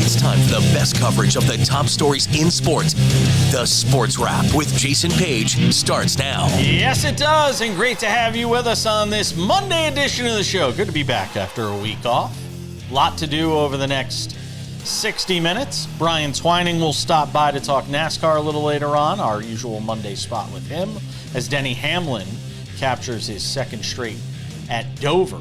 It's time for the best coverage of the top stories in sports. The Sports Wrap with Jason Page starts now. Yes, it does, and great to have you with us on this Monday edition of the show. Good to be back after a week off. Lot to do over the next 60 minutes. Brian Twining will stop by to talk NASCAR a little later on, our usual Monday spot with him, as Denny Hamlin captures his second straight at Dover.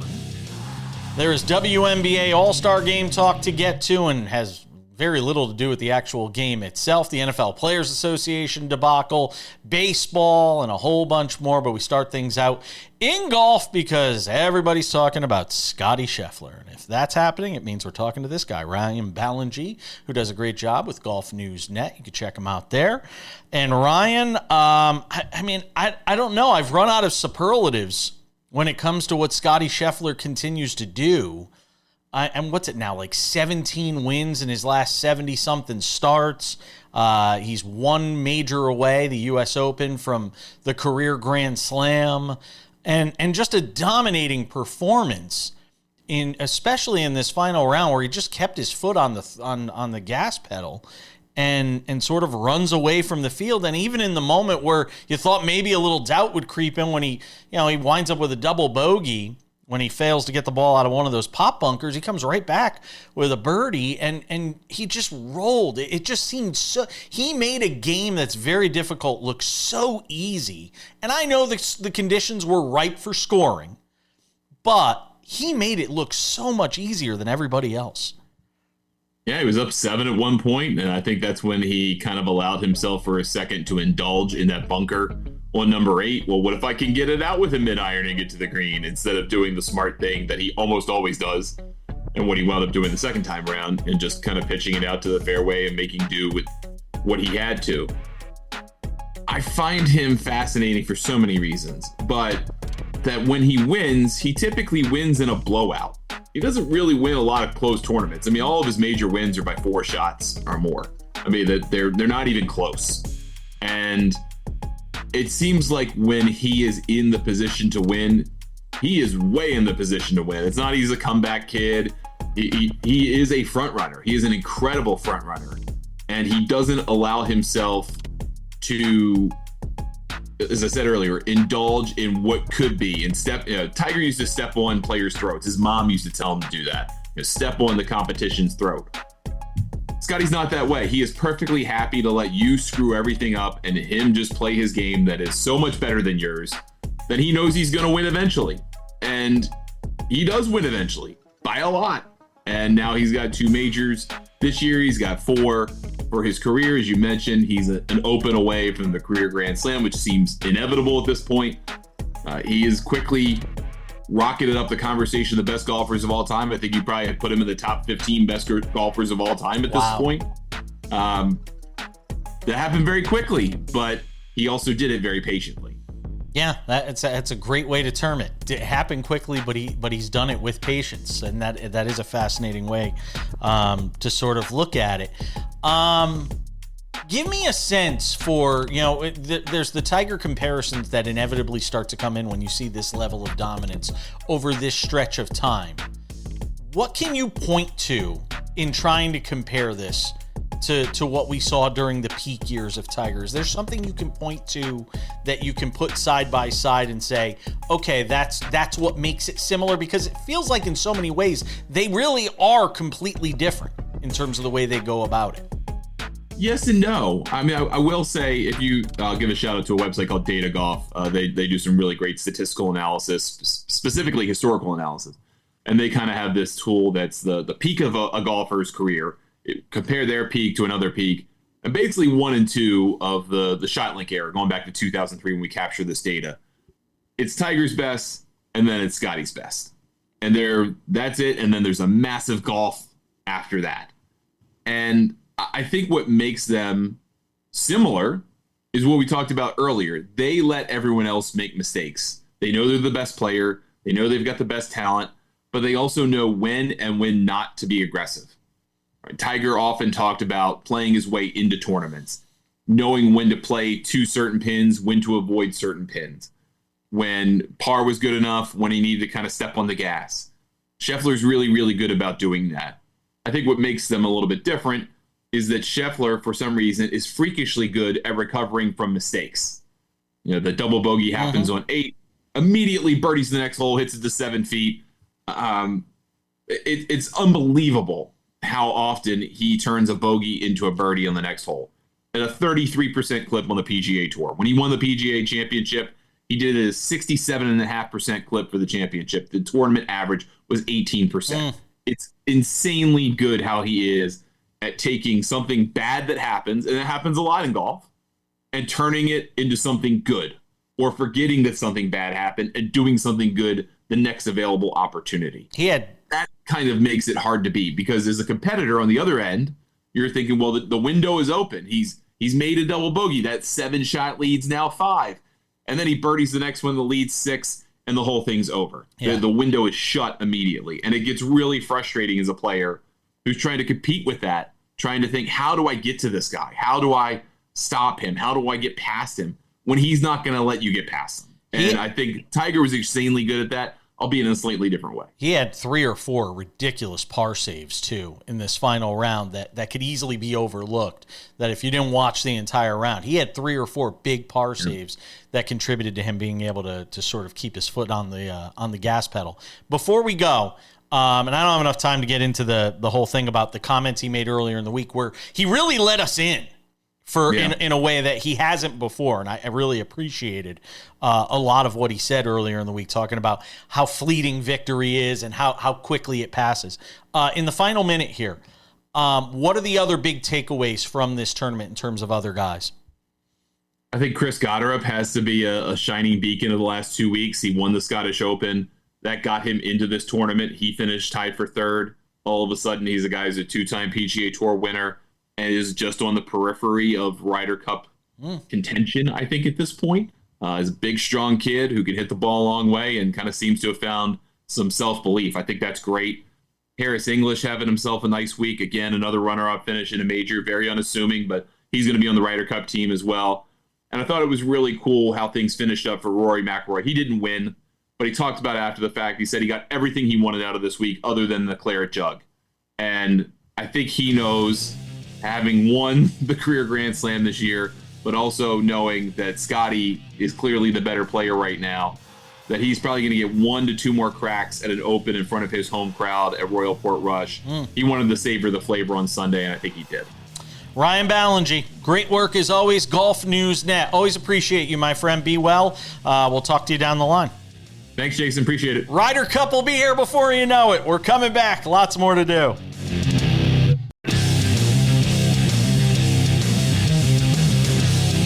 There is WNBA All-Star Game talk to get to and has very little to do with the actual game itself. The NFL Players Association debacle, baseball, and a whole bunch more. But we start things out in golf because everybody's talking about Scottie Scheffler. And if that's happening, it means we're talking to this guy, Ryan Ballengee, who does a great job with Golf News Net. You can check him out there. And Ryan, I don't know. I've run out of superlatives when it comes to what Scottie Scheffler continues to do. And what's it now, like 17 wins in his last 70-something starts. He's one major away, the U.S. Open, from the career Grand Slam. And just a dominating performance, especially in this final round where he just kept his foot on the gas pedal and sort of runs away from the field. And even in the moment where you thought maybe a little doubt would creep in when he winds up with a double bogey, when he fails to get the ball out of one of those pop bunkers, he comes right back with a birdie, and he just rolled. It just seemed so... He made a game that's very difficult look so easy. And I know the conditions were ripe for scoring, but he made it look so much easier than everybody else. Yeah, he was up 7 at one point, and I think that's when he kind of allowed himself for a second to indulge in that bunker on number 8. Well, what if I can get it out with him mid-ironing it to the green instead of doing the smart thing that he almost always does, and what he wound up doing the second time around, and just kind of pitching it out to the fairway and making do with what he had to. I find him fascinating for so many reasons, but that when he wins, he typically wins in a blowout. He doesn't really win a lot of close tournaments. I mean, all of his major wins are by 4 shots or more. I mean, they're not even close. And it seems like when he is in the position to win, he is way in the position to win. It's not he's a comeback kid. He is a front runner. He is an incredible front runner. And he doesn't allow himself to, as I said earlier, indulge in what could be. And Tiger used to step on players' throats. His mom used to tell him to do that. Step on the competition's throat. Scottie's not that way. He is perfectly happy to let you screw everything up and him just play his game that is so much better than yours that he knows he's going to win eventually. And he does win eventually by a lot. And now he's got 2 majors. This year he's got 4 for his career. As you mentioned, he's an open away from the career Grand Slam, which seems inevitable at this point. He is quickly rocketed up the conversation of the best golfers of all time. I think you probably put him in the top 15 best golfers of all time at this point. That happened very quickly, but he also did it very patiently. Yeah, that's a great way to term it. It happened quickly, but he's done it with patience, and that is a fascinating way to sort of look at it. Give me a sense for, there's the Tiger comparisons that inevitably start to come in when you see this level of dominance over this stretch of time. What can you point to in trying to compare this to what we saw during the peak years of Tiger? Is there something you can point to that you can put side by side and say, okay, that's what makes it similar? Because it feels like in so many ways they really are completely different in terms of the way they go about it. Yes and no. I mean, I will say, if you give a shout out to a website called Data Golf, they do some really great statistical analysis, specifically historical analysis. And they kind of have this tool that's the peak of a golfer's career. Compare their peak to another peak, and basically 1 and 2 of the shot link era, going back to 2003 when we captured this data. It's Tiger's best, and then it's Scottie's best. And that's it, and then there's a massive golf after that. And I think what makes them similar is what we talked about earlier. They let everyone else make mistakes. They know they're the best player. They know they've got the best talent, but they also know when and when not to be aggressive. Right? Tiger often talked about playing his way into tournaments, knowing when to play 2 certain pins, when to avoid certain pins, when par was good enough, when he needed to kind of step on the gas. Scheffler's really, really good about doing that. I think what makes them a little bit different is that Scheffler, for some reason, is freakishly good at recovering from mistakes. The double bogey happens on 8, immediately birdies the next hole, hits it to 7 feet. It's unbelievable how often he turns a bogey into a birdie on the next hole. At a 33% clip on the PGA Tour. When he won the PGA Championship, he did a 67.5% clip for the championship. The tournament average was 18%. It's insanely good how he is at taking something bad that happens, and it happens a lot in golf, and turning it into something good, or forgetting that something bad happened and doing something good the next available opportunity. That kind of makes it hard to beat, because as a competitor on the other end, you're thinking, well, the window is open. He's made a double bogey. That 7-shot lead's now 5. And then he birdies the next one, the lead's 6, and the whole thing's over. Yeah. The window is shut immediately. And it gets really frustrating as a player who's trying to compete with that, trying to think, how do I get to this guy? How do I stop him? How do I get past him when he's not going to let you get past him? And I think Tiger was insanely good at that, albeit in a slightly different way. He had 3 or 4 ridiculous par saves, too, in this final round that could easily be overlooked, that if you didn't watch the entire round. He had 3 or 4 big par saves that contributed to him being able to sort of keep his foot on the gas pedal. Before we go, and I don't have enough time to get into the whole thing about the comments he made earlier in the week where he really let us in in a way that he hasn't before. And I really appreciated a lot of what he said earlier in the week, talking about how fleeting victory is and how quickly it passes. In the final minute here, what are the other big takeaways from this tournament in terms of other guys? I think Chris Gotterup has to be a shining beacon of the last 2 weeks. He won the Scottish Open. That got him into this tournament. He finished tied for 3rd. All of a sudden, he's a guy who's a 2-time PGA Tour winner and is just on the periphery of Ryder Cup contention, I think, at this point. He's a big, strong kid who can hit the ball a long way and kind of seems to have found some self-belief. I think that's great. Harris English having himself a nice week. Again, another runner-up finish in a major, very unassuming, but he's going to be on the Ryder Cup team as well. And I thought it was really cool how things finished up for Rory McIlroy. He didn't win, but he talked about it after the fact. He said he got everything he wanted out of this week other than the claret jug. And I think he knows, having won the career Grand Slam this year, but also knowing that Scottie is clearly the better player right now, that he's probably going to get 1 to 2 more cracks at an Open in front of his home crowd at Royal Portrush. He wanted to savor the flavor on Sunday, and I think he did. Ryan Ballengee, great work as always. Golf News Net. Always appreciate you, my friend. Be well. We'll talk to you down the line. Thanks, Jason. Appreciate it. Ryder Cup will be here before you know it. We're coming back. Lots more to do.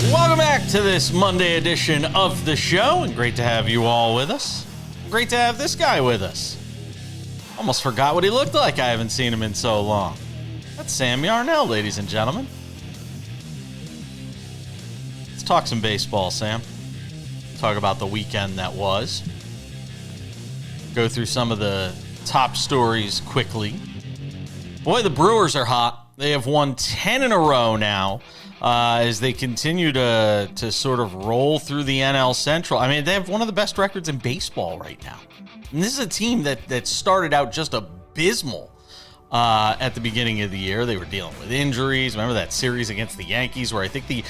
Welcome back to this Monday edition of the show, and great to have you all with us. Great to have this guy with us. Almost forgot what he looked like. I haven't seen him in so long. That's Sam Yarnell, ladies and gentlemen. Let's talk some baseball, Sam. Talk about the weekend that was. Go through some of the top stories quickly. Boy, the Brewers are hot. They have won 10 in a row now as they continue to sort of roll through the NL Central. I mean, they have one of the best records in baseball right now. And this is a team that started out just abysmal at the beginning of the year. They were dealing with injuries. Remember that series against the Yankees where I think the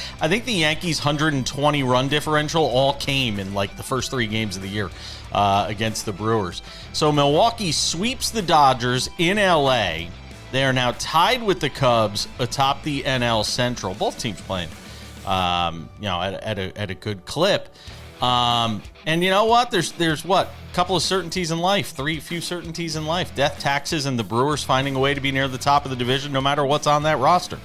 Yankees 120 run differential all came in like the first 3 games of the year against the Brewers. So Milwaukee sweeps the Dodgers in LA. They are now tied with the Cubs atop the NL Central. Both teams playing, at a good clip. And you know what? There's what? A couple of certainties in life. Few certainties in life. Death, taxes, and the Brewers finding a way to be near the top of the division no matter what's on that roster.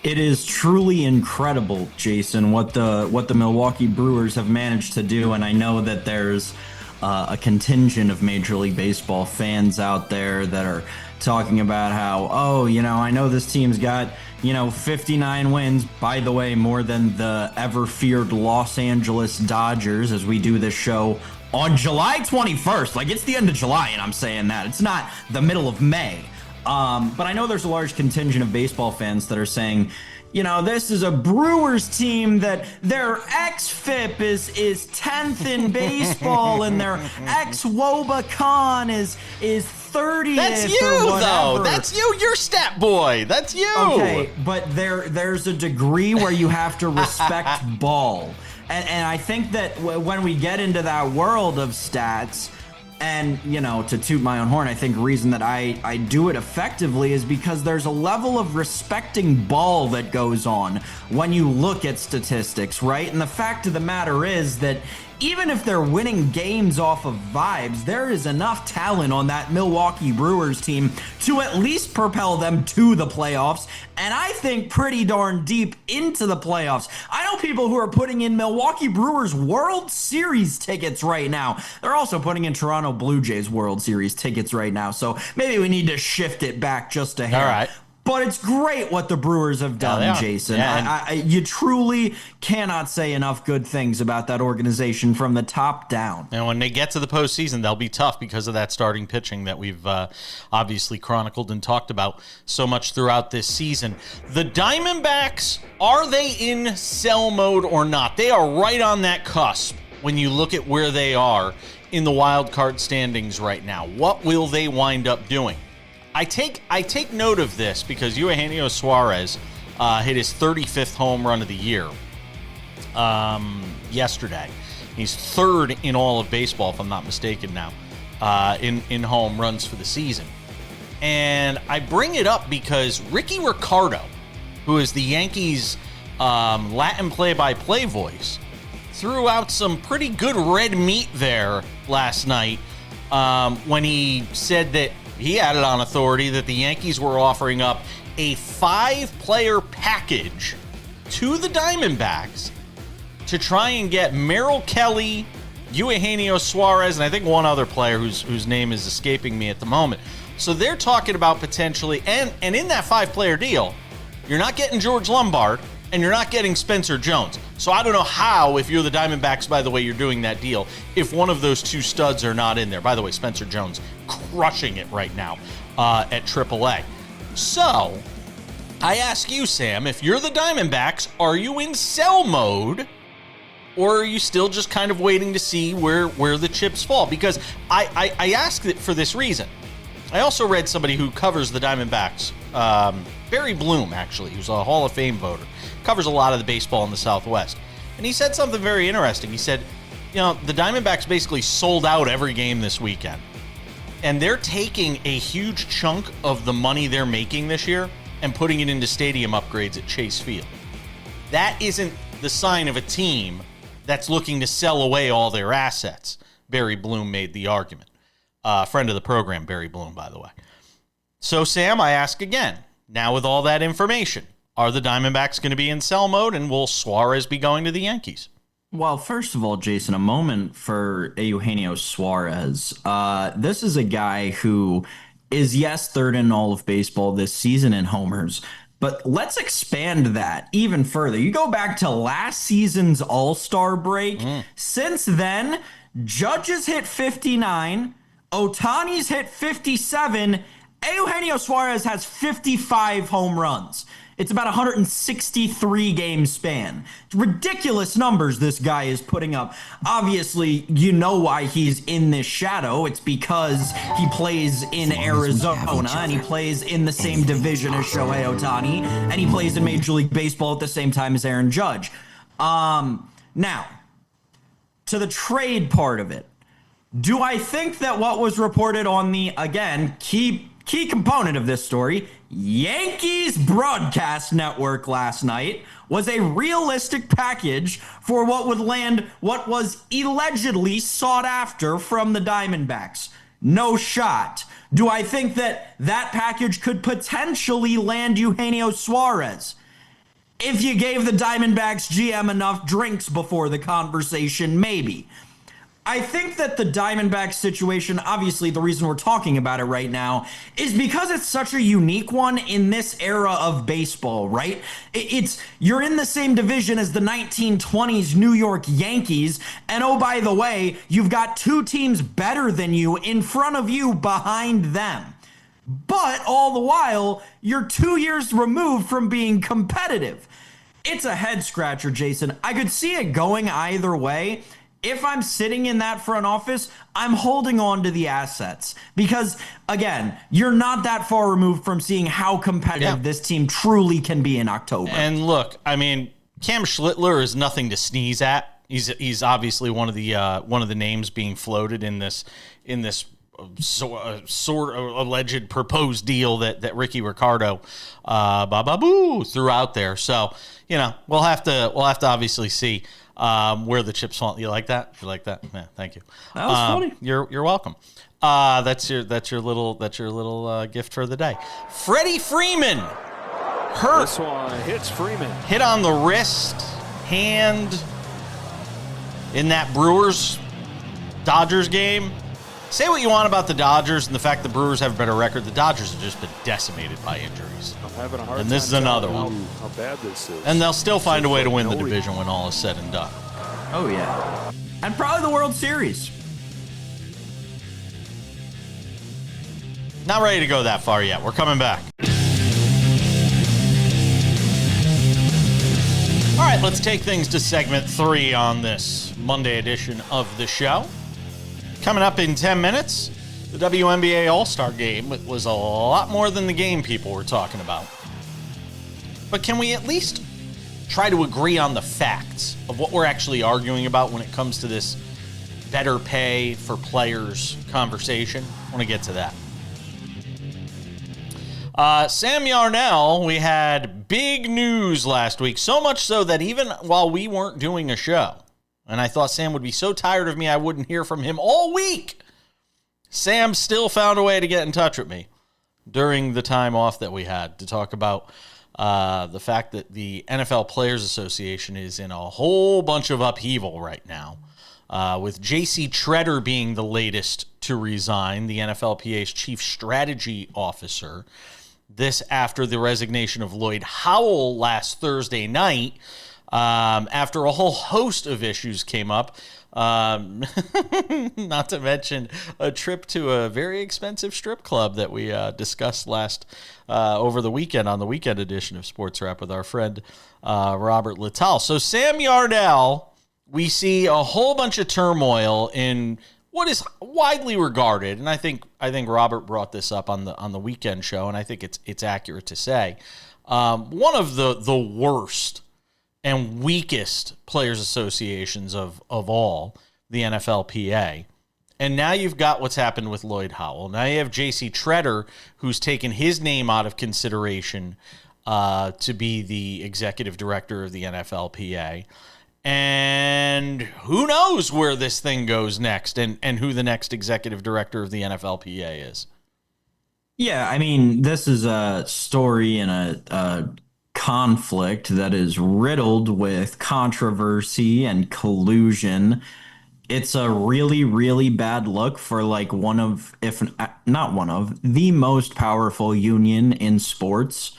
It is truly incredible, Jason, what the Milwaukee Brewers have managed to do. And I know that there's a contingent of Major League Baseball fans out there that are talking about how, I know this team's got 59 wins, by the way, more than the ever-feared Los Angeles Dodgers, as we do this show on July 21st. Like, it's the end of July, and I'm saying that. It's not the middle of May. But I know there's a large contingent of baseball fans that are saying, this is a Brewers team that their xFIP is 10th in baseball and their xWOBA con is 30th. That's you, though. That's you. You're stat boy. That's you. Okay, but there's a degree where you have to respect ball. And I think that when we get into that world of stats, and, you know, to toot my own horn, I think the reason that I do it effectively is because there's a level of respecting ball that goes on when you look at statistics, right? And the fact of the matter is that even if they're winning games off of vibes, there is enough talent on that Milwaukee Brewers team to at least propel them to the playoffs, and I think pretty darn deep into the playoffs. I know people who are putting in Milwaukee Brewers World Series tickets right now. They're also putting in Toronto Blue Jays World Series tickets right now, so maybe we need to shift it back just a hair. All right. But it's great what the Brewers have done, Jason. Yeah, you truly cannot say enough good things about that organization from the top down. And when they get to the postseason, they'll be tough because of that starting pitching that we've obviously chronicled and talked about so much throughout this season. The Diamondbacks, are they in sell mode or not? They are right on that cusp when you look at where they are in the wild card standings right now. What will they wind up doing? I take note of this because Eugenio Suarez hit his 35th home run of the year yesterday. He's third in all of baseball, if I'm not mistaken now, in home runs for the season. And I bring it up because Ricky Ricardo, who is the Yankees' Latin play-by-play voice, threw out some pretty good red meat there last night when he said that he had it on authority that the Yankees were offering up a 5-player package to the Diamondbacks to try and get Merrill Kelly, Eugenio Suarez, and I think one other player whose name is escaping me at the moment. So they're talking about potentially, and in that 5-player deal, you're not getting George Lombard, and you're not getting Spencer Jones. So I don't know how, if you're the Diamondbacks, by the way, you're doing that deal, if one of those two studs are not in there. By the way, Spencer Jones crushing it right now at AAA. So I ask you, Sam, if you're the Diamondbacks, are you in sell mode, or are you still just kind of waiting to see where the chips fall? Because I ask it for this reason. I also read somebody who covers the Diamondbacks, Barry Bloom, actually, who's a Hall of Fame voter, covers a lot of the baseball in the Southwest. And he said something very interesting. He said, you know, the Diamondbacks basically sold out every game this weekend. And they're taking a huge chunk of the money they're making this year and putting it into stadium upgrades at Chase Field. That isn't the sign of a team that's looking to sell away all their assets. Barry Bloom made the argument. Friend of the program, Barry Bloom, by the way. So, Sam, I ask again, now with all that information, are the Diamondbacks going to be in sell mode, and will Suarez be going to the Yankees? Well, first of all, Jason, a moment for Eugenio Suarez. This is a guy who is, yes, third in all of baseball this season in homers, but let's expand that even further. You go back to last season's All-Star break. Since then, Judge has hit 59, Ohtani's hit 57, Eugenio Suarez has 55 home runs. It's about 163 game span. It's ridiculous numbers this guy is putting up. Obviously, you know why he's in this shadow. It's because he plays in Arizona, and he plays in the same division as Shohei Ohtani, and he plays in Major League Baseball at the same time as Aaron Judge. Now, to the trade part of it, do I think that what was reported on the, again, key component of this story, Yankees broadcast network last night, was a realistic package for what would land what was allegedly sought after from the Diamondbacks? No shot. Do I think that that package could potentially land Eugenio Suarez? If you gave the Diamondbacks GM enough drinks before the conversation, maybe. I think that the Diamondbacks situation, obviously the reason we're talking about it right now, is because it's such a unique one in this era of baseball, right? You're in the same division as the 1920s New York Yankees, and oh, by the way, you've got two teams better than you in front of you behind them. But all the while, you're 2 years removed from being competitive. It's a head scratcher, Jason. I could see it going either way. if I'm sitting in that front office, I'm holding on to the assets because, again, you're not that far removed from seeing how competitive this team truly can be in October. And look, I mean, Cam Schlittler is nothing to sneeze at. He's obviously one of the names being floated in this sort of alleged proposed deal that Ricky Ricardo threw out there. So, we'll have to obviously see where the chips fall. You like that? You like that? Yeah, thank you. That was funny. You're welcome. That's your little gift for the day. Freddie Freeman hurt. This one hits Freeman. Hit on the wrist, hand in that Brewers-Dodgers game. Say what you want about the Dodgers and the fact the Brewers have a better record. The Dodgers have just been decimated by injuries. I'm having a hard time. And this is another one. How bad this is. And they'll still find a way to win the division when all is said and done. Oh, yeah. And probably the World Series. Not ready to go that far yet. We're coming back. All right, let's take things to segment 3 on this Monday edition of the show. Coming up in 10 minutes, the WNBA All-Star Game was a lot more than the game people were talking about. But can we at least try to agree on the facts of what we're actually arguing about when it comes to this better pay for players conversation? I want to get to that. Sam Yarnell, we had big news last week, so much so that even while we weren't doing a show, and I thought Sam would be so tired of me I wouldn't hear from him all week, Sam still found a way to get in touch with me during the time off that we had to talk about the fact that the NFL Players Association is in a whole bunch of upheaval right now, with J.C. Tretter being the latest to resign, the NFLPA's chief strategy officer. This after the resignation of Lloyd Howell last Thursday night, after a whole host of issues came up, not to mention a trip to a very expensive strip club that we discussed last over the weekend on the weekend edition of SportsWrap with our friend Robert Littal. So Sam Yarnell, we see a whole bunch of turmoil in what is widely regarded, and I think Robert brought this up on the weekend show, and I think it's accurate to say, one of the worst and weakest players associations of all, the NFLPA. And now you've got what's happened with Lloyd Howell. Now you have J.C. Tretter, who's taken his name out of consideration to be the executive director of the NFLPA. And who knows where this thing goes next and who the next executive director of the NFLPA is. Yeah, I mean, this is a story and a conflict that is riddled with controversy and collusion. It's a really, really bad look for like one of, if not one of, the most powerful union in sports,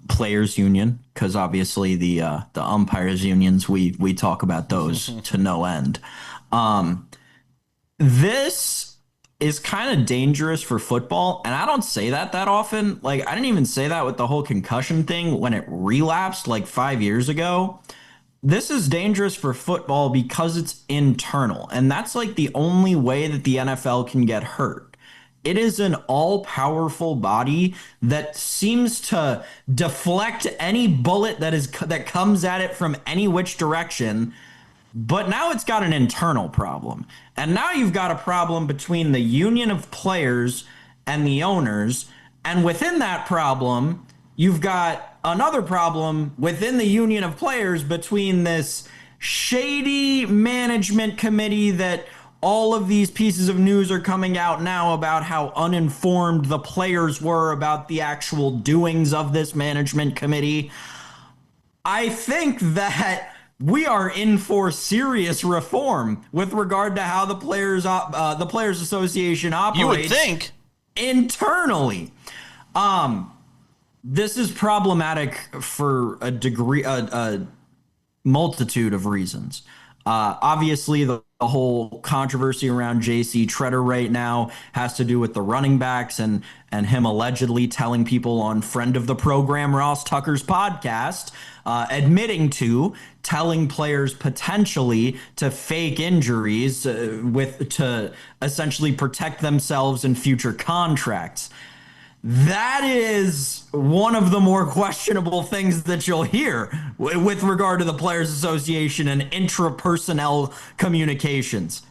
players union, because obviously the umpires unions, we talk about those to no end. This is kind of dangerous for football, and I don't say that often. Like, I didn't even say that with the whole concussion thing when it relapsed like 5 years ago. This is dangerous for football because it's internal, and that's like the only way that the NFL can get hurt. It is an all-powerful body that seems to deflect any bullet that comes at it from any which direction. But now it's got an internal problem. And now you've got a problem between the union of players and the owners. And within that problem, you've got another problem within the union of players between this shady management committee that all of these pieces of news are coming out now about how uninformed the players were about the actual doings of this management committee. I think that we are in for serious reform with regard to how the Players Association operates. You would think internally. This is problematic for a multitude of reasons. Obviously, the whole controversy around J.C. Tretter right now has to do with the running backs and him allegedly telling people on friend of the program Ross Tucker's podcast, admitting to telling players potentially to fake injuries to essentially protect themselves in future contracts. That is one of the more questionable things that you'll hear with regard to the Players Association and intra-personnel communications.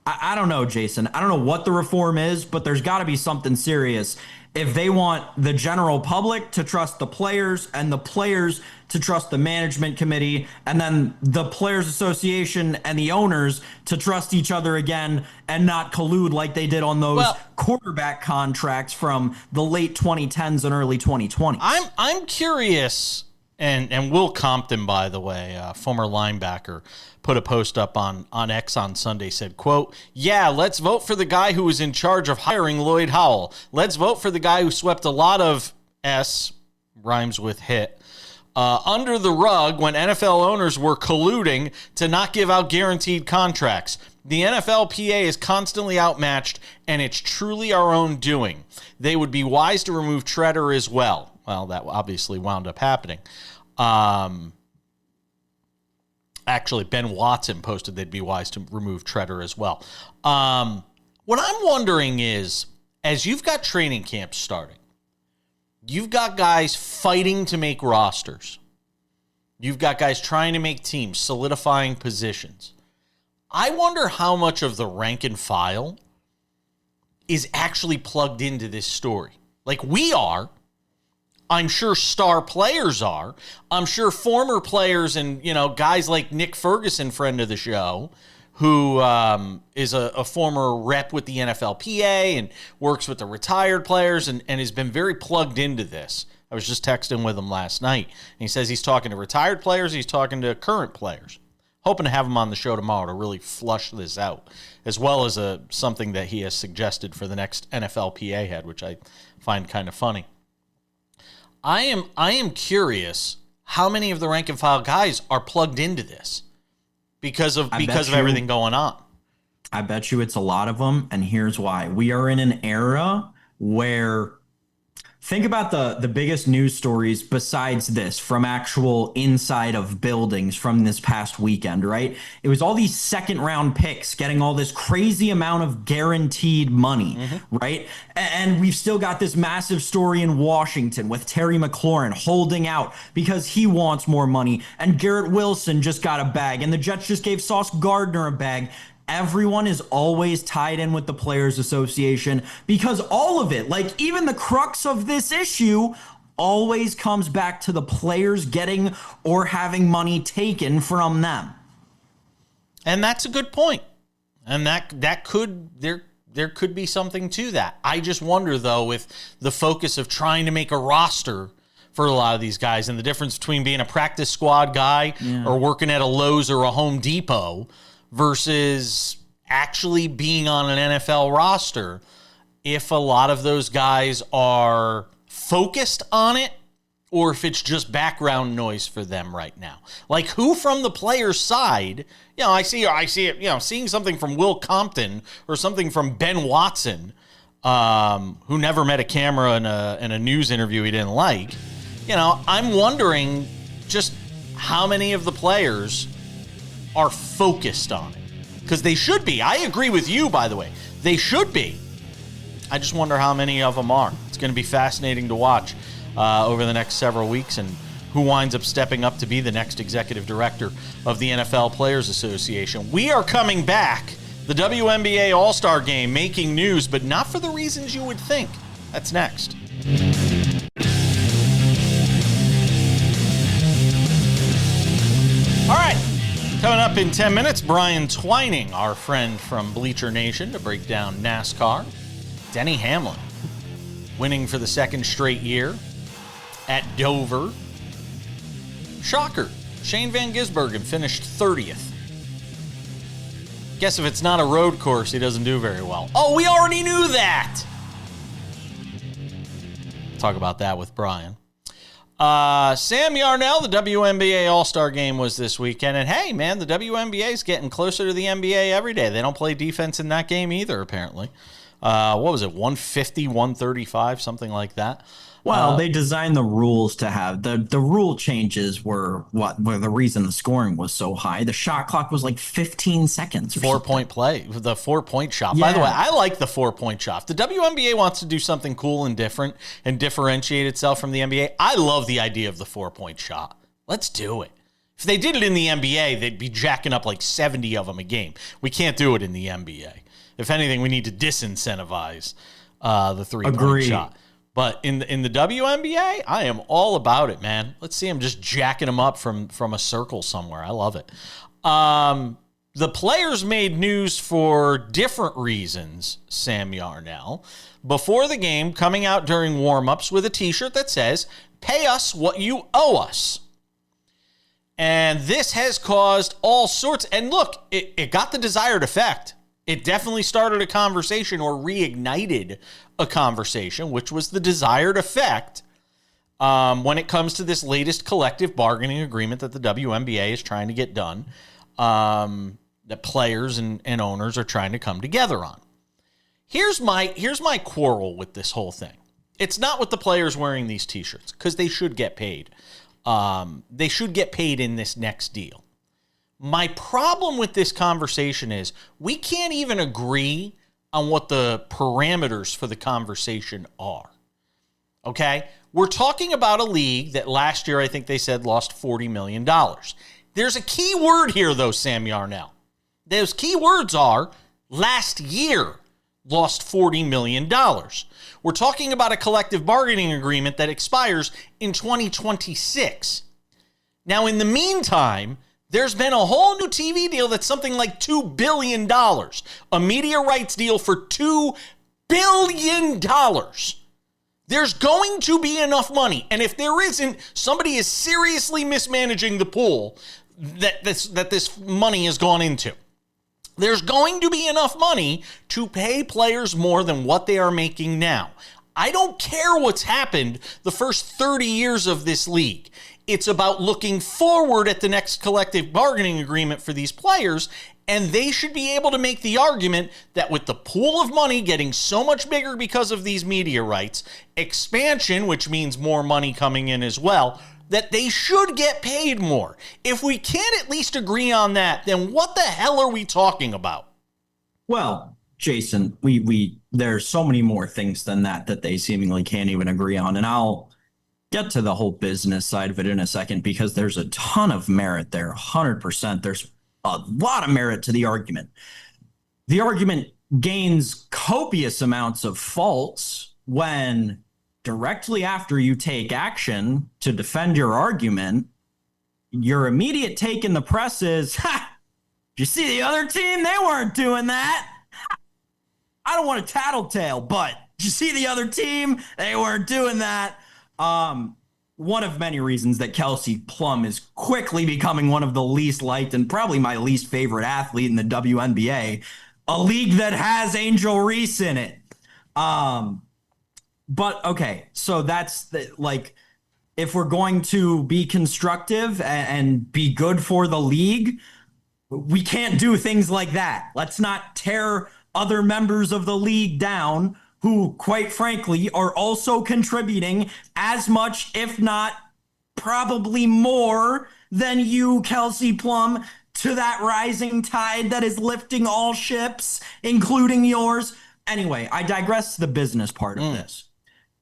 I don't know, Jason. I don't know what the reform is, but there's got to be something serious if they want the general public to trust the players and the players to trust the management committee, and then the Players Association and the owners to trust each other again and not collude like they did on those quarterback contracts from the late 2010s and early 2020s. I'm curious, and Will Compton, by the way, former linebacker, put a post up on X on Sunday, said, quote, "Yeah, let's vote for the guy who was in charge of hiring Lloyd Howell. Let's vote for the guy who swept a lot of rhymes with hit, under the rug when NFL owners were colluding to not give out guaranteed contracts. The NFLPA is constantly outmatched, and it's truly our own doing. They would be wise to remove Tretter as well." Well, that obviously wound up happening. Actually, Ben Watson posted they'd be wise to remove Tretter as well. What I'm wondering is, as you've got training camps starting, you've got guys fighting to make rosters. You've got guys trying to make teams, solidifying positions. I wonder how much of the rank and file is actually plugged into this story. Like we are. I'm sure star players are. I'm sure former players and, guys like Nick Ferguson, friend of the show, who is a former rep with the NFLPA and works with the retired players and has been very plugged into this. I was just texting with him last night, and he says he's talking to retired players, he's talking to current players. Hoping to have him on the show tomorrow to really flush this out, as well as something that he has suggested for the next NFLPA head, which I find kind of funny. I am curious how many of the rank and file guys are plugged into this because of everything going on. I bet you it's a lot of them, and here's why. We are in an era where, think about the biggest news stories besides this from actual inside of buildings from this past weekend, right? It was all these second round picks getting all this crazy amount of guaranteed money, right? And we've still got this massive story in Washington with Terry McLaurin holding out because he wants more money. And Garrett Wilson just got a bag, and the Jets just gave Sauce Gardner a bag. Everyone is always tied in with the Players Association because all of it, like even the crux of this issue, always comes back to the players getting or having money taken from them. And that's a good point. And that could there could be something to that. I just wonder though, with the focus of trying to make a roster for a lot of these guys and the difference between being a practice squad guy or working at a Lowe's or a Home Depot versus actually being on an NFL roster, if a lot of those guys are focused on it or if it's just background noise for them right now. Like who from the player's side, I see it, seeing something from Will Compton or something from Ben Watson, who never met a camera in a news interview he didn't like. I'm wondering just how many of the players are focused on it. Because they should be. I agree with you, by the way. They should be. I just wonder how many of them are. It's going to be fascinating to watch over the next several weeks and who winds up stepping up to be the next executive director of the NFL Players Association. We are coming back. The WNBA All-Star Game making news, but not for the reasons you would think. That's next. All right. Coming up in 10 minutes, Brian Twining, our friend from Bleacher Nation, to break down NASCAR. Denny Hamlin, winning for the second straight year at Dover. Shocker, Shane Van Gisbergen finished 30th. Guess if it's not a road course, he doesn't do very well. Oh, we already knew that! Talk about that with Brian. Sam Yarnell, the WNBA All-Star Game was this weekend. And hey, man, the WNBA is getting closer to the NBA every day. They don't play defense in that game either, apparently. What was it, 150, 135, something like that? Well, they designed the rules to have the rule changes were the reason the scoring was so high. The shot clock was like 15 seconds. 4-point play, the 4-point shot. Yeah. By the way, I like the 4-point shot. The WNBA wants to do something cool and different and differentiate itself from the NBA. I love the idea of the 4-point shot. Let's do it. If they did it in the NBA, they'd be jacking up like 70 of them a game. We can't do it in the NBA. If anything, we need to disincentivize the 3-point shot. But in the WNBA, I am all about it, man. Let's see him just jacking them up from a circle somewhere. I love it. The players made news for different reasons, Sam Yarnell. Before the game, coming out during warm-ups with a T-shirt that says, "Pay us what you owe us." And this has caused all sorts. And look, it got the desired effect. It definitely started a conversation or reignited a conversation, which was the desired effect when it comes to this latest collective bargaining agreement that the WNBA is trying to get done, that players and owners are trying to come together on. Here's my quarrel with this whole thing. It's not with the players wearing these T-shirts, because they should get paid. They should get paid in this next deal. My problem with this conversation is we can't even agree on what the parameters for the conversation are. Okay? We're talking about a league that last year, I think they said, lost $40 million. There's a key word here, though, Sam Yarnell. Those key words are last year lost $40 million. We're talking about a collective bargaining agreement that expires in 2026. Now, in the meantime, there's been a whole new TV deal that's something like $2 billion. A media rights deal for $2 billion. There's going to be enough money. And if there isn't, somebody is seriously mismanaging the pool that this money has gone into. There's going to be enough money to pay players more than what they are making now. I don't care what's happened the first 30 years of this league. It's about looking forward at the next collective bargaining agreement for these players, and they should be able to make the argument that with the pool of money getting so much bigger because of these media rights, expansion, which means more money coming in as well, that they should get paid more. If we can't at least agree on that, then what the hell are we talking about? Well, Jason, we there's so many more things than that they seemingly can't even agree on, and I'll get to the whole business side of it in a second, because there's a ton of merit there, 100%. There's a lot of merit to the argument. The argument gains copious amounts of faults when directly after you take action to defend your argument, your immediate take in the press is, "Ha! Did you see the other team? They weren't doing that. I don't want to tattletale, but did you see the other team? They weren't doing that." One of many reasons that Kelsey Plum is quickly becoming one of the least liked and probably my least favorite athlete in the WNBA, a league that has Angel Reese in it. But okay, so that's if we're going to be constructive and be good for the league, we can't do things like that. Let's not tear other members of the league down who, quite frankly, are also contributing as much, if not probably more, than you, Kelsey Plum, to that rising tide that is lifting all ships, including yours. Anyway, I digress to the business part of this.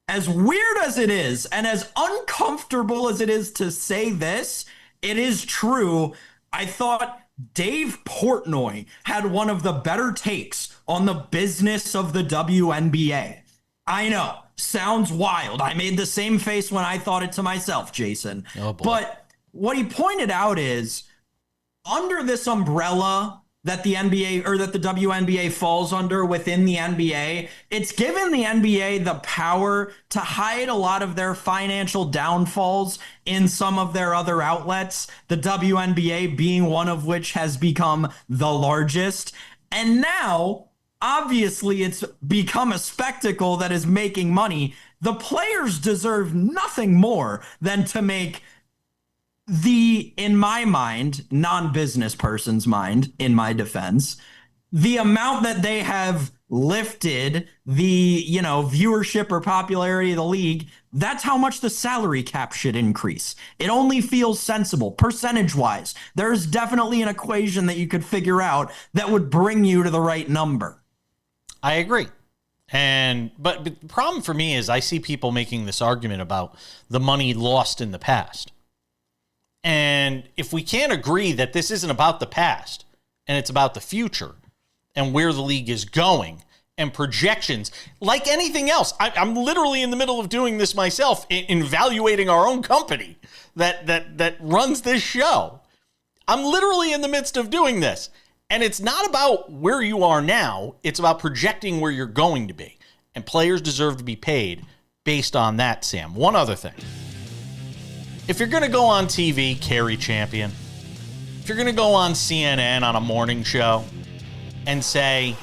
As weird as it is, and as uncomfortable as it is to say this, it is true. I thought Dave Portnoy had one of the better takes on the business of the WNBA. I know, sounds wild. I made the same face when I thought it to myself, Jason. Oh, boy. But what he pointed out is, under this umbrella that the NBA or that the WNBA falls under within the NBA, it's given the NBA the power to hide a lot of their financial downfalls in some of their other outlets, the WNBA being one of which has become the largest. And now, obviously, it's become a spectacle that is making money. The players deserve nothing more than to make in my mind, non-business person's mind, in my defense, the amount that they have lifted the, viewership or popularity of the league, that's how much the salary cap should increase. It only feels sensible percentage-wise. There's definitely an equation that you could figure out that would bring you to the right number. I agree. But the problem for me is I see people making this argument about the money lost in the past. And if we can't agree that this isn't about the past and it's about the future and where the league is going and projections, like anything else, I'm literally in the middle of doing this myself, in evaluating our own company that runs this show. I'm literally in the midst of doing this. And it's not about where you are now. It's about projecting where you're going to be. And players deserve to be paid based on that, Sam. One other thing. If you're going to go on TV, carry champion. If you're going to go on CNN on a morning show and say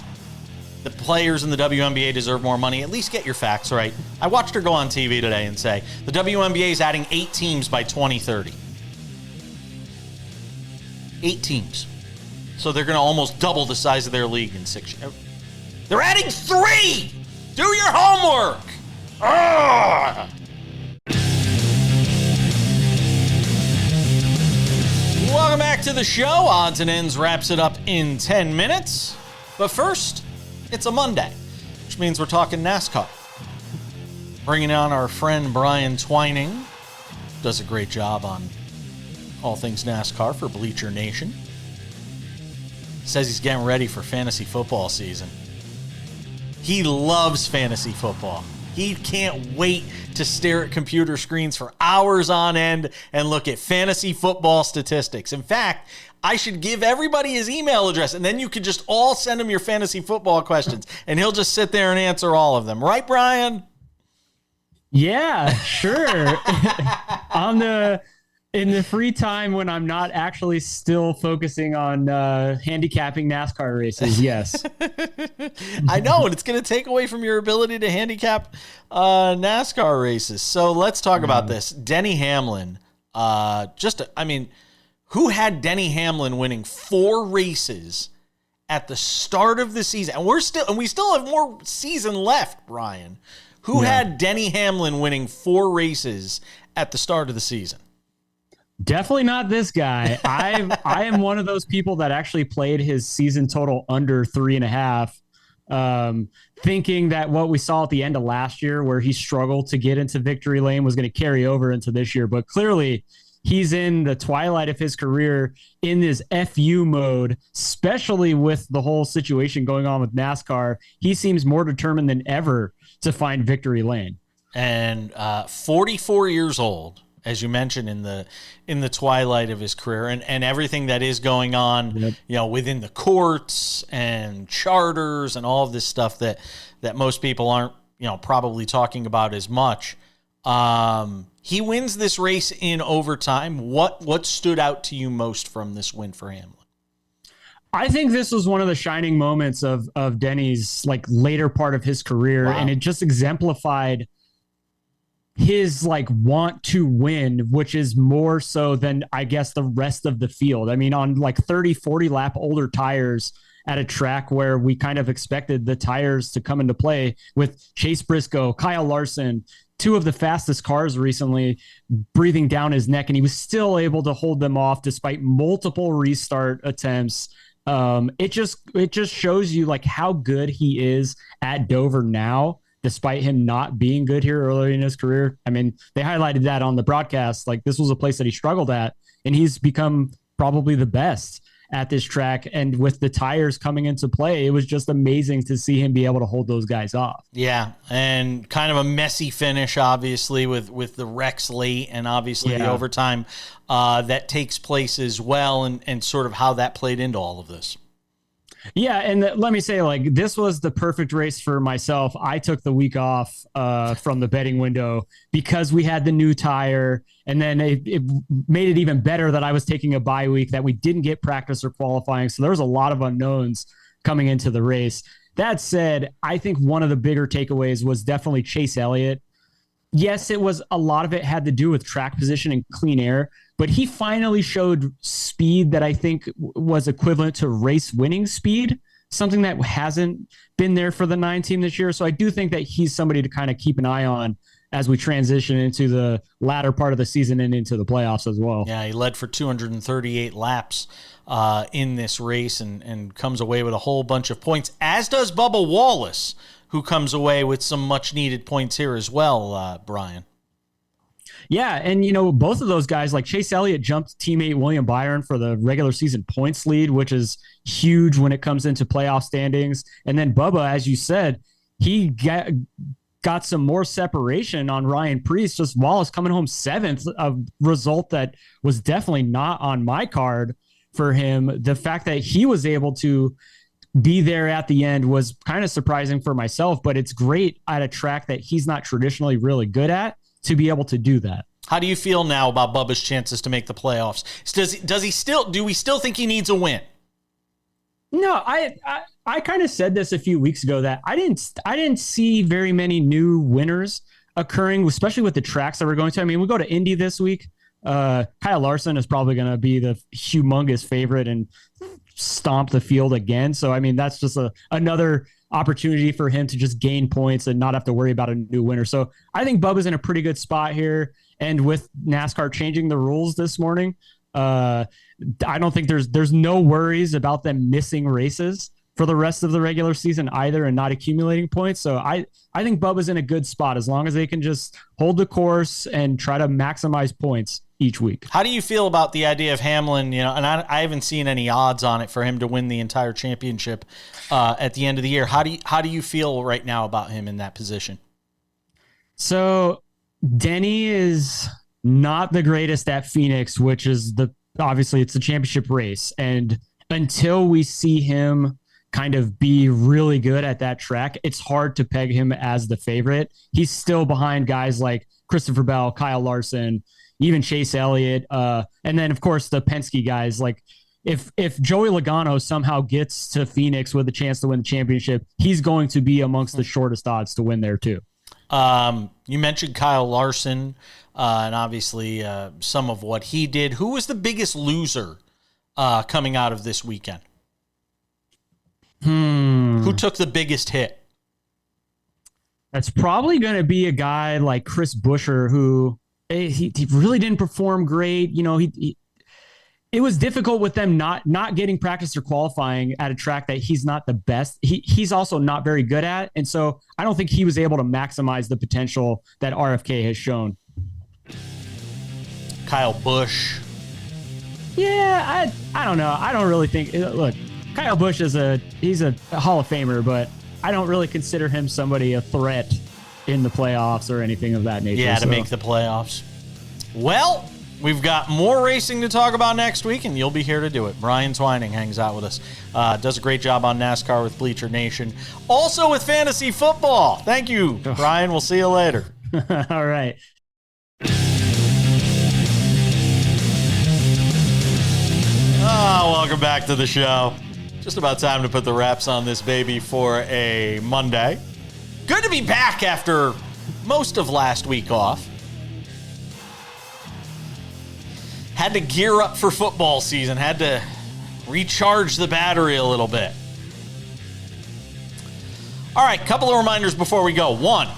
the players in the WNBA deserve more money, at least get your facts right. I watched her go on TV today and say the WNBA is adding 8 teams by 2030. 8 teams. So they're going to almost double the size of their league in 6 years. They're adding 3! Do your homework! Ugh! Welcome back to the show. Odds and Ends wraps it up in 10 minutes. But first, it's a Monday, which means we're talking NASCAR. Bringing on our friend Brian Twining. Does a great job on all things NASCAR for Bleacher Nation. Says he's getting ready for fantasy football season. He loves fantasy football. He can't wait to stare at computer screens for hours on end and look at fantasy football statistics. In fact, I should give everybody his email address, and then you could just all send him your fantasy football questions, and he'll just sit there and answer all of them. Right, Brian? Yeah, sure. In the free time when I'm not actually still focusing on handicapping NASCAR races, yes. I know, and it's going to take away from your ability to handicap NASCAR races. So let's talk about this. Denny Hamlin, who had Denny Hamlin winning 4 races at the start of the season? And we still have more season left, Brian. Who had Denny Hamlin winning 4 races at the start of the season? Definitely not this guy. I am one of those people that actually played his season total under 3.5, thinking that what we saw at the end of last year, where he struggled to get into victory lane, was going to carry over into this year. But clearly, he's in the twilight of his career in this FU mode, especially with the whole situation going on with NASCAR. He seems more determined than ever to find victory lane. And 44 years old, as you mentioned, in the twilight of his career, and everything that is going on, within the courts and charters and all of this stuff that most people aren't, probably talking about as much. He wins this race in overtime. What stood out to you most from this win for Hamlin? I think this was one of the shining moments of Denny's later part of his career, and it just exemplified his want to win, which is more so than I guess the rest of the field. I mean, on 30, 40 lap older tires at a track where we kind of expected the tires to come into play with Chase Briscoe, Kyle Larson, 2 of the fastest cars recently, breathing down his neck, and he was still able to hold them off despite multiple restart attempts. It just shows you how good he is at Dover now, despite him not being good here earlier in his career. I mean, they highlighted that on the broadcast. This was a place that he struggled at, and he's become probably the best at this track. And with the tires coming into play, it was just amazing to see him be able to hold those guys off. Yeah, and kind of a messy finish, obviously, with the wrecks late and obviously the overtime that takes place as well, and sort of how that played into all of this. Yeah, and let me say, this was the perfect race for myself. I took the week off from the betting window because we had the new tire, and then it made it even better that I was taking a bye week, that we didn't get practice or qualifying. So there was a lot of unknowns coming into the race. That said, I think one of the bigger takeaways was definitely Chase Elliott. yes, it was a lot of it had to do with track position and clean air, but he finally showed speed that I think was equivalent to race winning speed, something that hasn't been there for the 9 team this year. So I do think that he's somebody to kind of keep an eye on as we transition into the latter part of the season and into the playoffs as well. Yeah, he led for 238 laps in this race and comes away with a whole bunch of points, as does Bubba Wallace, who comes away with some much-needed points here as well, Brian. Yeah, and, both of those guys, like Chase Elliott jumped teammate William Byron for the regular season points lead, which is huge when it comes into playoff standings. And then Bubba, as you said, he got some more separation on Ryan Preece, just Wallace coming home 7th, a result that was definitely not on my card for him. The fact that he was able to be there at the end was kind of surprising for myself, but it's great at a track that he's not traditionally really good at to be able to do that. How do you feel now about Bubba's chances to make the playoffs? Do we still think he needs a win? No, I kind of said this a few weeks ago that I didn't see very many new winners occurring, especially with the tracks that we're going to. I mean, we go to Indy this week. Kyle Larson is probably going to be the humongous favorite and stomp the field again. So, I mean, that's just another opportunity for him to just gain points and not have to worry about a new winner. So I think Bubba's in a pretty good spot here. And with NASCAR changing the rules this morning, I don't think there's no worries about them missing races for the rest of the regular season either and not accumulating points. So I think Bubba's in a good spot as long as they can just hold the course and try to maximize points each week. How do you feel about the idea of Hamlin, and I haven't seen any odds on it for him to win the entire championship at the end of the year. How do you feel right now about him in that position? So Denny is not the greatest at Phoenix, which is obviously it's a championship race. And until we see him kind of be really good at that track, it's hard to peg him as the favorite. He's still behind guys like Christopher Bell, Kyle Larson, even Chase Elliott. And then of course the Penske guys, like if Joey Logano somehow gets to Phoenix with a chance to win the championship, he's going to be amongst the shortest odds to win there too. You mentioned Kyle Larson, and obviously some of what he did. Who was the biggest loser coming out of this weekend? Who took the biggest hit? That's probably going to be a guy like Chris Buescher, who he really didn't perform great. It was difficult with them not getting practice or qualifying at a track that he's not the best. He's also not very good at. And so I don't think he was able to maximize the potential that RFK has shown. Kyle Busch. Yeah, I don't know. I don't really think, look, Kyle Busch he's a Hall of Famer, but I don't really consider him somebody a threat in the playoffs or anything of that nature. Yeah, to make the playoffs. Well, we've got more racing to talk about next week, and you'll be here to do it. Brian Twining hangs out with us. Does a great job on NASCAR with Bleacher Nation. Also with fantasy football. Thank you, Brian. We'll see you later. All right. Welcome back to the show. Just about time to put the wraps on this baby for a Monday. Good to be back after most of last week off. Had to gear up for football season. Had to recharge the battery a little bit. All right, couple of reminders before we go. One,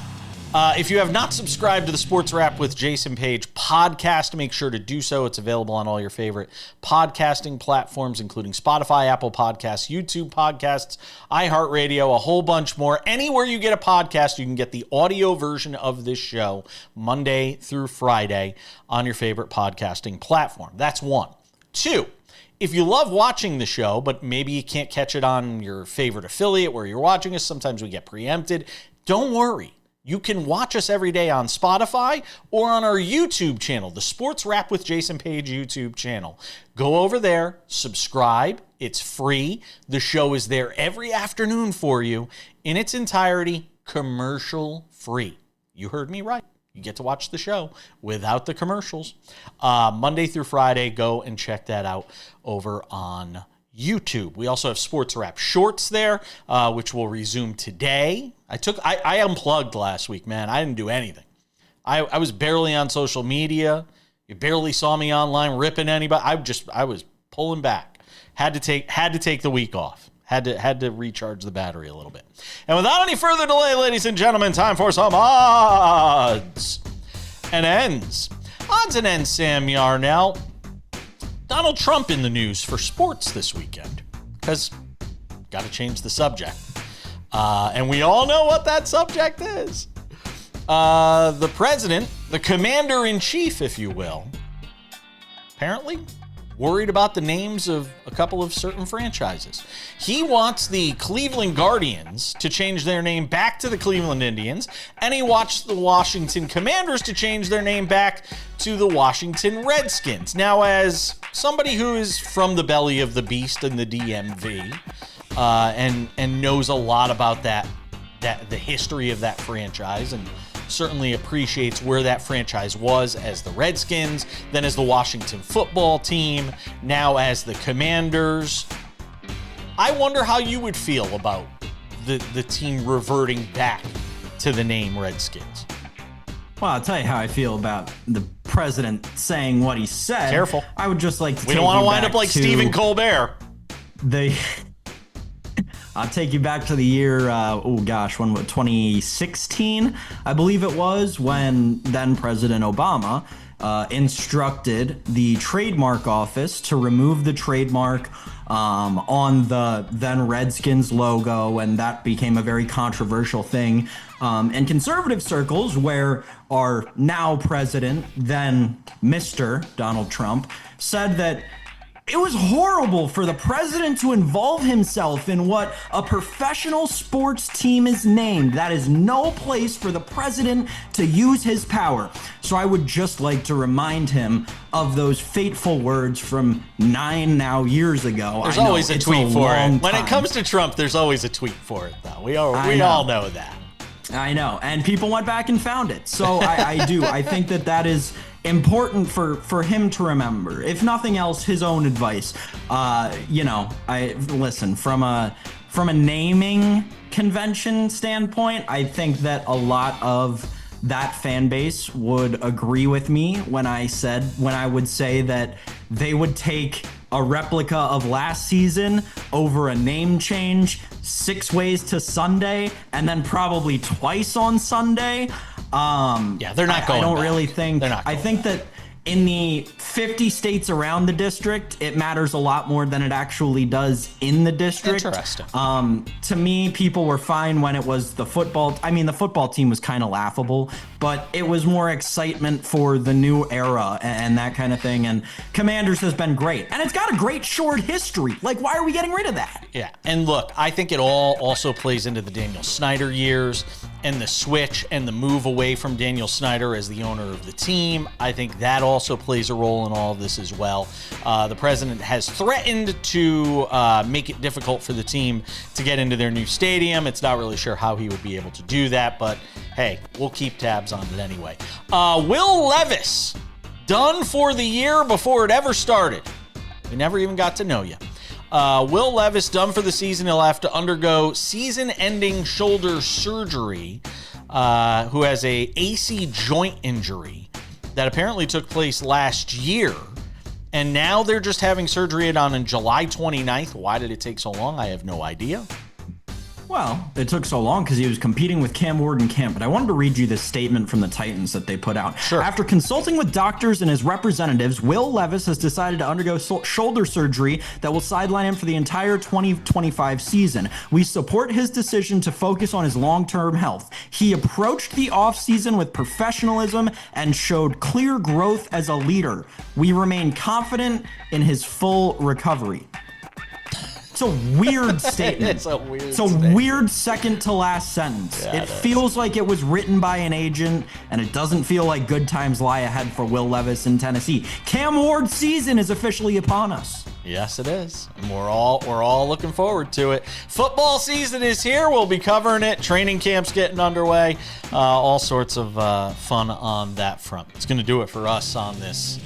if you have not subscribed to the Sports Wrap with Jason Page podcast, make sure to do so. It's available on all your favorite podcasting platforms, including Spotify, Apple Podcasts, YouTube Podcasts, iHeartRadio, a whole bunch more. Anywhere you get a podcast, you can get the audio version of this show Monday through Friday on your favorite podcasting platform. That's one. Two, if you love watching the show, but maybe you can't catch it on your favorite affiliate where you're watching us, sometimes we get preempted, don't worry. You can watch us every day on Spotify or on our YouTube channel, the Sports Wrap with Jason Page YouTube channel. Go over there, subscribe. It's free. The show is there every afternoon for you in its entirety, commercial free. You heard me right. You get to watch the show without the commercials. Monday through Friday, go and check that out over on YouTube. We also have Sports Wrap Shorts there, which will resume today. I unplugged last week, man. I didn't do anything. I was barely on social media. You barely saw me online ripping anybody. I was pulling back. Had to take the week off. Had to recharge the battery a little bit. And without any further delay, ladies and gentlemen, time for some odds and ends. Odds and ends, Sam Yarnell. Donald Trump in the news for sports this weekend. Because got to change the subject. And we all know what that subject is. The president, the commander-in-chief, if you will, apparently worried about the names of a couple of certain franchises. He wants the Cleveland Guardians to change their name back to the Cleveland Indians, and he wants the Washington Commanders to change their name back to the Washington Redskins. Now, as somebody who is from the belly of the beast in the DMV, and knows a lot about that the history of that franchise, and certainly appreciates where that franchise was as the Redskins, then as the Washington football team, now as the Commanders. I wonder how you would feel about the team reverting back to the name Redskins. Well, I'll tell you how I feel about the president saying what he said. Careful. I would just like to We don't want to wind up like Stephen Colbert. I'll take you back to the year, 2016, I believe it was, when then President Obama instructed the trademark office to remove the trademark on the then Redskins logo, and that became a very controversial thing in conservative circles, where our now president, then Mr. Donald Trump, said that it was horrible for the president to involve himself in what a professional sports team is named. That is no place for the president to use his power. So I would just like to remind him of those fateful words from 9 years ago. There's always a tweet for it. When it comes to Trump, there's always a tweet for it, though. We all know that. I know. And people went back and found it. So I do. I think that is important for him to remember. If nothing else, his own advice. I listen, from a naming convention standpoint, I think that a lot of that fan base would agree with me when I would say that they would take a replica of last season over a name change 6 ways to Sunday, and then probably twice on Sunday. They're not going. I don't back. really think. They're not going I think back. that in the 50 states around the district, it matters a lot more than it actually does in the district. Interesting. To me, people were fine when it was the football. I mean, the football team was kind of laughable, but it was more excitement for the new era and that kind of thing. And Commanders has been great, and it's got a great short history. Like, why are we getting rid of that? Yeah, and look, I think it all also plays into the Daniel Snyder years and the switch and the move away from Daniel Snyder as the owner of the team. I think that also plays a role in all of this as well. The president has threatened to make it difficult for the team to get into their new stadium. It's not really sure how he would be able to do that, but hey, we'll keep tabs on it anyway. Will Levis, done for the year before it ever started. We never even got to know you. Will Levis, done for the season. He'll have to undergo season-ending shoulder surgery, who has a AC joint injury that apparently took place last year. And now they're just having surgery on July 29th. Why did it take so long? I have no idea. Well, it took so long because he was competing with Cam Ward in camp, but I wanted to read you this statement from the Titans that they put out. Sure. After consulting with doctors and his representatives, Will Levis has decided to undergo shoulder surgery that will sideline him for the entire 2025 season. We support his decision to focus on his long-term health. He approached the offseason with professionalism and showed clear growth as a leader. We remain confident in his full recovery. It's a weird statement. It's a weird statement. Weird second to last sentence. Yeah, it feels like it was written by an agent, and it doesn't feel like good times lie ahead for Will Levis in Tennessee. Cam Ward's season is officially upon us. Yes, it is. And we're all looking forward to it. Football season is here. We'll be covering it. Training camp's getting underway. All sorts of fun on that front. It's going to do it for us on this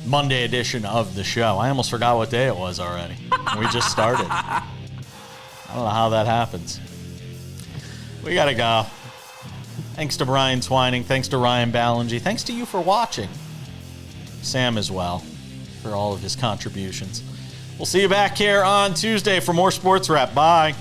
Monday edition of the show. I almost forgot what day it was already. We just started. I don't know how that happens. We gotta go. Thanks to Brian Twining. Thanks to Ryan Ballengee. Thanks to you for watching. Sam as well, for all of his contributions. We'll see you back here on Tuesday for more Sports Wrap. Bye.